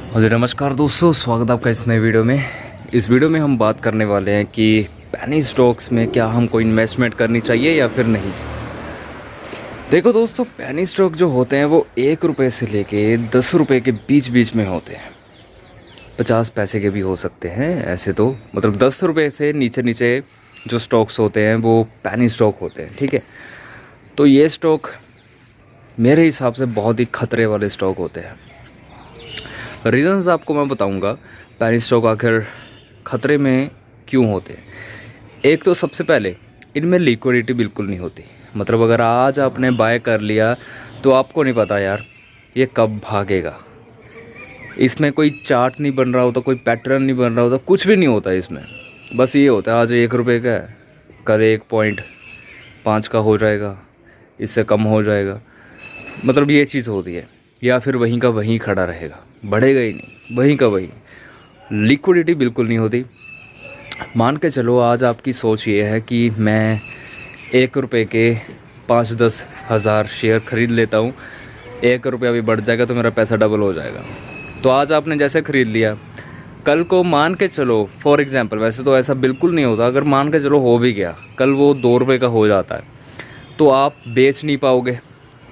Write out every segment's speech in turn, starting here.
और नमस्कार दोस्तों, स्वागत है आपका इस नए वीडियो में। इस वीडियो में हम बात करने वाले हैं कि पेनी स्टॉक्स में क्या हमको इन्वेस्टमेंट करनी चाहिए या फिर नहीं। देखो दोस्तों, पेनी स्टॉक जो होते हैं वो 1 रुपये से लेके 10 रुपये के बीच बीच में होते हैं। 50 पैसे के भी हो सकते हैं ऐसे तो, मतलब 10 रुपये से नीचे नीचे जो स्टॉक्स होते हैं वो पेनी स्टॉक होते हैं, ठीक है। तो ये स्टॉक मेरे हिसाब से बहुत ही खतरे वाले स्टॉक होते हैं। रीज़न्स आपको मैं बताऊंगा पेनी स्टॉक आखिर ख़तरे में क्यों होते हैं। एक तो सबसे पहले इनमें लिक्विडिटी बिल्कुल नहीं होती। मतलब अगर आज आपने बाय कर लिया तो आपको नहीं पता यार ये कब भागेगा। इसमें कोई चार्ट नहीं बन रहा होता, कोई पैटर्न नहीं बन रहा होता, कुछ भी नहीं होता इसमें। बस ये होता है आज 1 रुपये का है, कल 1.5 का हो जाएगा, इससे कम हो जाएगा, मतलब ये चीज़ होती है। या फिर वहीं का वहीं खड़ा रहेगा, बढ़ेगा ही नहीं, वहीं का वहीं। लिक्विडिटी बिल्कुल नहीं होती। मान के चलो आज आपकी सोच ये है कि मैं 1 रुपये के 5-10 हज़ार शेयर ख़रीद लेता हूँ, 1 रुपया भी बढ़ जाएगा तो मेरा पैसा डबल हो जाएगा। तो आज आपने जैसे ख़रीद लिया, कल को मान के चलो फॉर एग्ज़ाम्पल, वैसे तो ऐसा बिल्कुल नहीं होता, अगर मान के चलो हो भी गया, कल वो 2 रुपये का हो जाता है तो आप बेच नहीं पाओगे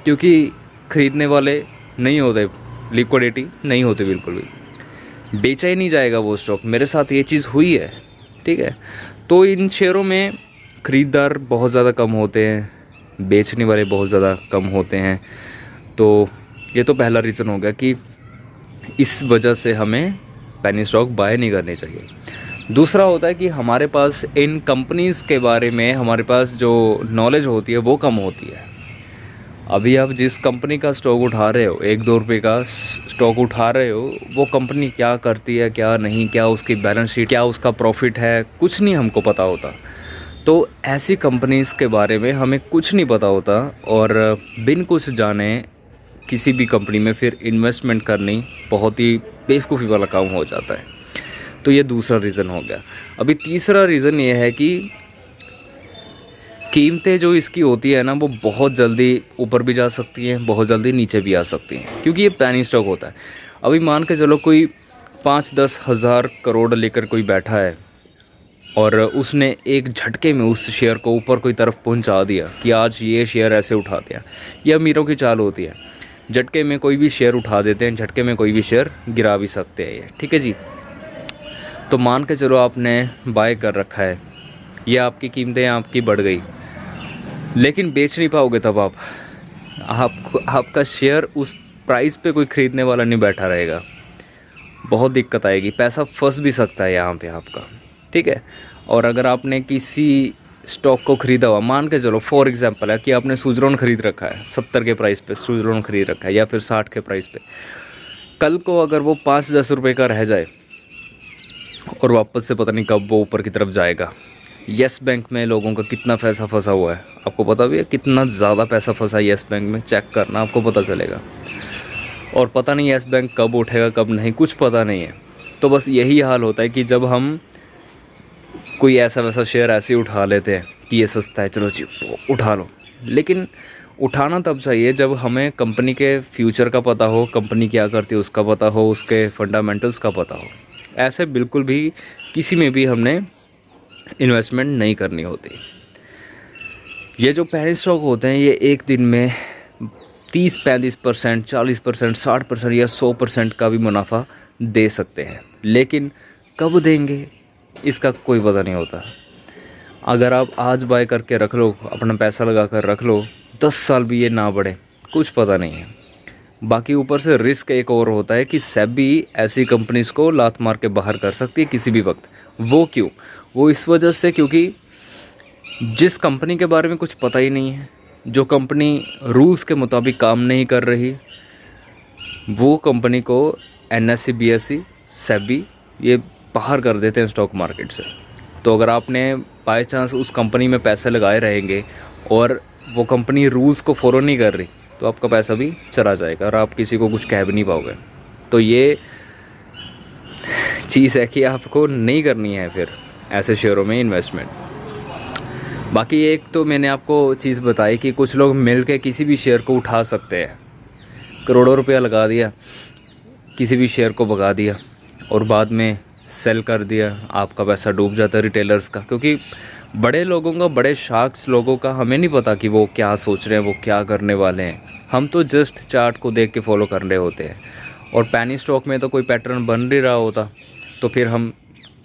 क्योंकि ख़रीदने वाले नहीं होते, लिक्विडिटी नहीं होती बिल्कुल भी, बेचा ही नहीं जाएगा वो स्टॉक। मेरे साथ ये चीज़ हुई है, ठीक है। तो इन शेयरों में ख़रीदार बहुत ज़्यादा कम होते हैं, बेचने वाले बहुत ज़्यादा कम होते हैं। तो ये तो पहला रीज़न हो गया कि इस वजह से हमें पेनी स्टॉक बाय नहीं करने चाहिए। दूसरा होता है कि हमारे पास इन कंपनीज़ के बारे में हमारे पास जो नॉलेज होती है वो कम होती है। अभी आप जिस कंपनी का स्टॉक उठा रहे हो, 1-2 रुपये का स्टॉक उठा रहे हो, वो कंपनी क्या करती है क्या नहीं, क्या उसकी बैलेंस शीट, क्या उसका प्रॉफिट है, कुछ नहीं हमको पता होता। तो ऐसी कंपनीज़ के बारे में हमें कुछ नहीं पता होता और बिन कुछ जाने किसी भी कंपनी में फिर इन्वेस्टमेंट करनी बहुत ही बेवकूफ़ी वाला काम हो जाता है। तो ये दूसरा रीज़न हो गया। अभी तीसरा रीज़न ये है कि कीमतें जो इसकी होती है ना, वो बहुत जल्दी ऊपर भी जा सकती हैं, बहुत जल्दी नीचे भी आ सकती हैं, क्योंकि ये पेनी स्टॉक होता है। अभी मान के चलो कोई 5-10 हज़ार करोड़ लेकर कोई बैठा है और उसने एक झटके में उस शेयर को ऊपर कोई तरफ पहुंचा दिया कि आज ये शेयर ऐसे उठा दिया। ये अमीरों की चाल होती है, झटके में कोई भी शेयर उठा देते हैं, झटके में कोई भी शेयर गिरा भी सकते हैं ये, ठीक है जी। तो मान के चलो आपने बाय कर रखा है, ये आपकी कीमतें आपकी बढ़ गई, लेकिन बेच नहीं पाओगे तब आपका शेयर उस प्राइस पे कोई ख़रीदने वाला नहीं बैठा रहेगा, बहुत दिक्कत आएगी, पैसा फंस भी सकता है यहाँ पे आपका, ठीक है। और अगर आपने किसी स्टॉक को ख़रीदा हुआ, मान के चलो फॉर एग्जांपल है कि आपने सुज़लॉन ख़रीद रखा है 70 के प्राइस पे, सुज़लॉन ख़रीद रखा है या फिर 60 के प्राइस पे, कल को अगर वो 5-10 रुपये का रह जाए और वापस से पता नहीं कब वो ऊपर की तरफ जाएगा। येस बैंक में लोगों का कितना पैसा फंसा हुआ है आपको पता भी है, कितना ज़्यादा पैसा फंसा है येस बैंक में, चेक करना आपको पता चलेगा। और पता नहीं येस बैंक कब उठेगा कब नहीं, कुछ पता नहीं है। तो बस यही हाल होता है कि जब हम कोई ऐसा वैसा शेयर ऐसे ही उठा लेते हैं कि ये सस्ता है, चलो जी उठा लो, लेकिन उठाना तब चाहिए जब हमें कंपनी के फ्यूचर का पता हो, कंपनी क्या करती है उसका पता हो, उसके फंडामेंटल्स का पता हो। ऐसे बिल्कुल भी किसी में भी हमने इन्वेस्टमेंट नहीं करनी होती। ये जो पेनी स्टॉक होते हैं ये एक दिन में 30-35%, 40%, 60% या 100% का भी मुनाफा दे सकते हैं, लेकिन कब देंगे इसका कोई पता नहीं होता। अगर आप आज बाय करके रख लो, अपना पैसा लगा कर रख लो, 10 साल भी ये ना बढ़े, कुछ पता नहीं है। बाकी ऊपर से रिस्क एक और होता है कि सेबी ऐसी कंपनीज़ को लात मार के बाहर कर सकती है किसी भी वक्त। वो क्यों? वो इस वजह से क्योंकि जिस कंपनी के बारे में कुछ पता ही नहीं है, जो कंपनी रूल्स के मुताबिक काम नहीं कर रही, वो कंपनी को NSE, BSE, सेबी ये बाहर कर देते हैं स्टॉक मार्केट से। तो अगर आपने बाय चांस उस कंपनी में पैसे लगाए रहेंगे और वो कंपनी रूल्स को फॉलो नहीं कर रही तो आपका पैसा भी चला जाएगा और आप किसी को कुछ कह भी नहीं पाओगे। तो ये चीज़ है कि आपको नहीं करनी है फिर ऐसे शेयरों में इन्वेस्टमेंट। बाकी एक तो मैंने आपको चीज़ बताई कि कुछ लोग मिल के किसी भी शेयर को उठा सकते हैं, करोड़ों रुपया लगा दिया, किसी भी शेयर को भगा दिया और बाद में सेल कर दिया, आपका पैसा डूब जाता है रिटेलर्स का। क्योंकि बड़े लोगों का, बड़े शार्क्स लोगों का हमें नहीं पता कि वो क्या सोच रहे हैं, वो क्या करने वाले हैं। हम तो जस्ट चार्ट को देख के फॉलो कर रहे होते हैं। और पैनी स्टॉक में तो कोई पैटर्न बन नहीं रहा होता, तो फिर हम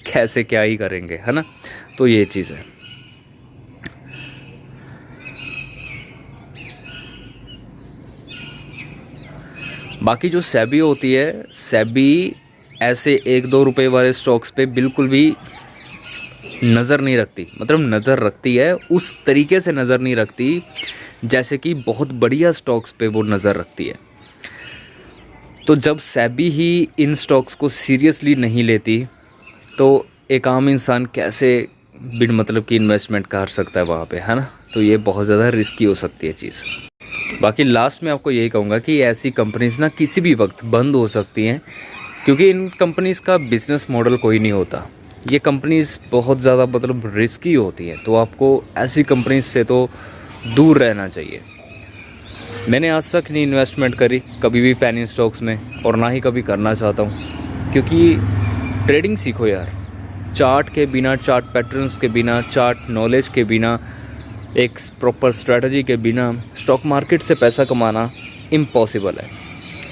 कैसे क्या ही करेंगे, है ना। तो ये चीज़ है। बाकी जो सेबी होती है, सेबी ऐसे 1-2 रुपए वाले स्टॉक्स पे बिल्कुल भी नज़र नहीं रखती। मतलब नज़र रखती है, उस तरीके से नज़र नहीं रखती जैसे कि बहुत बढ़िया स्टॉक्स पे वो नज़र रखती है। तो जब सेबी ही इन स्टॉक्स को सीरियसली नहीं लेती, तो एक आम इंसान कैसे बिन मतलब की इन्वेस्टमेंट कर सकता है वहाँ पे, है ना। तो ये बहुत ज़्यादा रिस्की हो सकती है चीज़। बाकी लास्ट में आपको यही कहूँगा कि ऐसी कंपनीज़ ना किसी भी वक्त बंद हो सकती हैं, क्योंकि इन कंपनीज़ का बिज़नेस मॉडल कोई नहीं होता। ये कंपनीज़ बहुत ज़्यादा मतलब रिस्की होती हैं, तो आपको ऐसी कंपनीज से तो दूर रहना चाहिए। मैंने आज तक नहीं इन्वेस्टमेंट करी कभी भी पैनी स्टॉक्स में, और ना ही कभी करना चाहता हूँ। क्योंकि ट्रेडिंग सीखो यार, चार्ट के बिना, चार्ट पैटर्न्स के बिना, चार्ट नॉलेज के बिना, एक प्रॉपर स्ट्रेटजी के बिना स्टॉक मार्केट से पैसा कमाना इम्पॉसिबल है,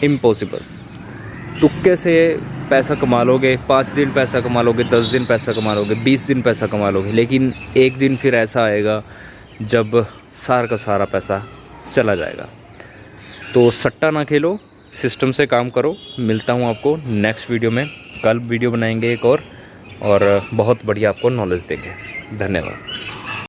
इम्पॉसिबल। तुक्के से पैसा कमा लोगे, 5 दिन पैसा कमा लोगे, 10 दिन पैसा कमा लोगे, 20 दिन पैसा कमा लोगे, लेकिन एक दिन फिर ऐसा आएगा जब सारा का सारा पैसा चला जाएगा। तो सट्टा ना खेलो, सिस्टम से काम करो। मिलता हूँ आपको नेक्स्ट वीडियो में। कल वीडियो बनाएंगे एक और बहुत बढ़िया आपको नॉलेज देंगे। धन्यवाद।